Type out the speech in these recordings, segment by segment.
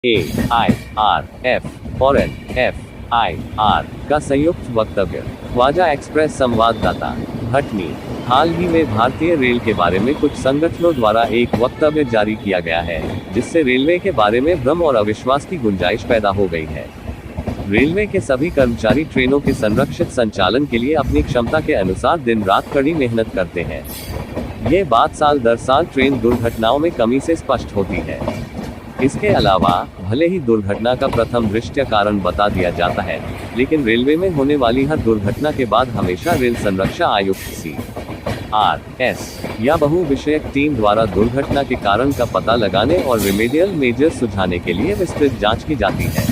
AIRF और FIR का संयुक्त वक्तव्य। ख्वाजा एक्सप्रेस संवाददाता भटनी। हाल ही में भारतीय रेल के बारे में कुछ संगठनों द्वारा एक वक्तव्य जारी किया गया है, जिससे रेलवे के बारे में भ्रम और अविश्वास की गुंजाइश पैदा हो गई है। रेलवे के सभी कर्मचारी ट्रेनों के संरक्षित संचालन के लिए अपनी क्षमता के अनुसार दिन रात कड़ी मेहनत करते हैं। ये बात साल दर साल ट्रेन दुर्घटनाओं में कमी से स्पष्ट होती है। इसके अलावा भले ही दुर्घटना का प्रथम दृष्टया कारण बता दिया जाता है, लेकिन रेलवे में होने वाली हर दुर्घटना के बाद हमेशा रेल संरक्षा आयुक्त CRS या बहु विषयक टीम द्वारा दुर्घटना के कारण का पता लगाने और रिमेडियल मेजर्स सुझाने के लिए विस्तृत जांच की जाती है।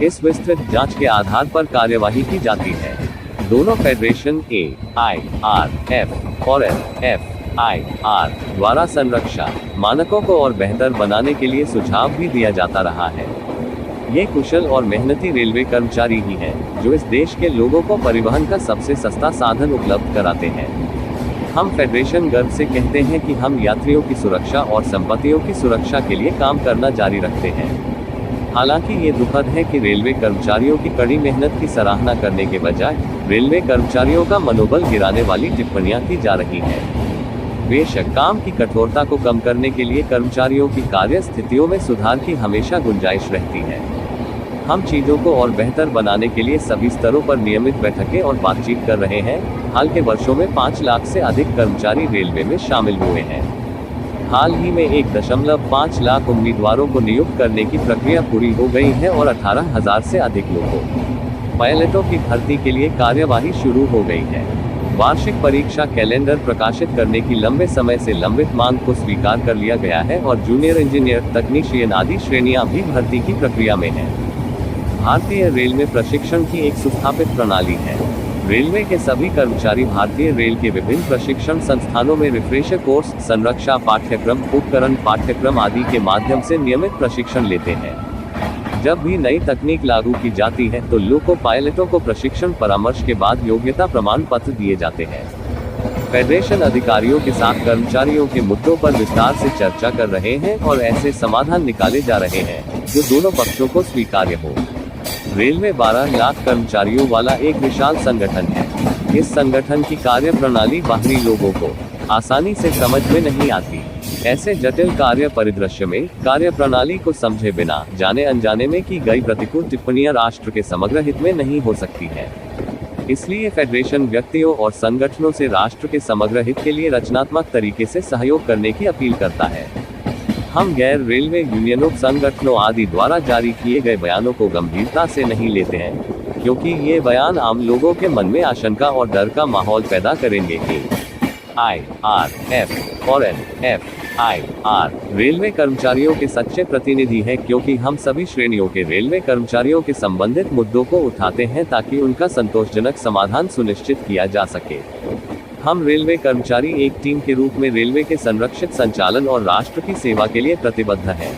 इस विस्तृत जांच के आधार पर कार्यवाही की जाती है। दोनों फेडरेशन AIRF और FIR द्वारा संरक्षा मानकों को और बेहतर बनाने के लिए सुझाव भी दिया जाता रहा है। ये कुशल और मेहनती रेलवे कर्मचारी ही हैं, जो इस देश के लोगों को परिवहन का सबसे सस्ता साधन उपलब्ध कराते हैं। हम फेडरेशन गर्व से कहते हैं कि हम यात्रियों की सुरक्षा और संपत्तियों की सुरक्षा के लिए काम करना जारी रखते हैं। हालांकि ये दुखद है कि रेलवे कर्मचारियों की कड़ी मेहनत की सराहना करने के बजाय रेलवे कर्मचारियों का मनोबल गिराने वाली टिप्पणियां की जा रही हैं। बेशक काम की कठोरता को कम करने के लिए कर्मचारियों की कार्य स्थितियों में सुधार की हमेशा गुंजाइश रहती है। हम चीजों को और बेहतर बनाने के लिए सभी स्तरों पर नियमित बैठकें और बातचीत कर रहे हैं। हाल के वर्षों में 5 लाख से अधिक कर्मचारी रेलवे में शामिल हुए हैं। हाल ही में 1.5 लाख उम्मीदवारों को नियुक्त करने की प्रक्रिया पूरी हो गई है और 18,000 से अधिक लोगों पायलटों की भर्ती के लिए कार्यवाही शुरू हो गई है। वार्षिक परीक्षा कैलेंडर प्रकाशित करने की लंबे समय से लंबित मांग को स्वीकार कर लिया गया है और जूनियर इंजीनियर, तकनीशियन आदि श्रेणियां भी भर्ती की प्रक्रिया में हैं। भारतीय रेल में प्रशिक्षण की एक सुस्थापित प्रणाली है। रेलवे के सभी कर्मचारी भारतीय रेल के विभिन्न प्रशिक्षण संस्थानों में रिफ्रेशर कोर्स, संरक्षा पाठ्यक्रम, उपकरण पाठ्यक्रम आदि के माध्यम से नियमित प्रशिक्षण लेते हैं। जब भी नई तकनीक लागू की जाती है तो लोको पायलटों को प्रशिक्षण परामर्श के बाद योग्यता प्रमाण पत्र दिए जाते हैं। फेडरेशन अधिकारियों के साथ कर्मचारियों के मुद्दों पर विस्तार से चर्चा कर रहे हैं और ऐसे समाधान निकाले जा रहे हैं जो दोनों पक्षों को स्वीकार्य हो। रेलवे 12 लाख कर्मचारियों वाला एक विशाल संगठन है। इस संगठन की कार्य प्रणाली बाहरी लोगों को आसानी से समझ में नहीं आती। ऐसे जटिल कार्य परिदृश्य में कार्य प्रणाली को समझे बिना जाने अनजाने में की गई प्रतिकूल टिप्पणियां राष्ट्र के समग्र हित में नहीं हो सकती है। इसलिए फेडरेशन व्यक्तियों और संगठनों से राष्ट्र के समग्र हित के लिए रचनात्मक तरीके से सहयोग करने की अपील करता है। हम गैर रेलवे यूनियनों, संगठनों आदि द्वारा जारी किए गए बयानों को गंभीरता से नहीं लेते हैं, क्योंकि ये बयान आम लोगों के मन में आशंका और डर का माहौल पैदा करेंगे कि AIRF और FIR रेलवे कर्मचारियों के सच्चे प्रतिनिधि हैं, क्योंकि हम सभी श्रेणियों के रेलवे कर्मचारियों के संबंधित मुद्दों को उठाते हैं ताकि उनका संतोषजनक समाधान सुनिश्चित किया जा सके। हम रेलवे कर्मचारी एक टीम के रूप में रेलवे के संरक्षित संचालन और राष्ट्र की सेवा के लिए प्रतिबद्ध हैं।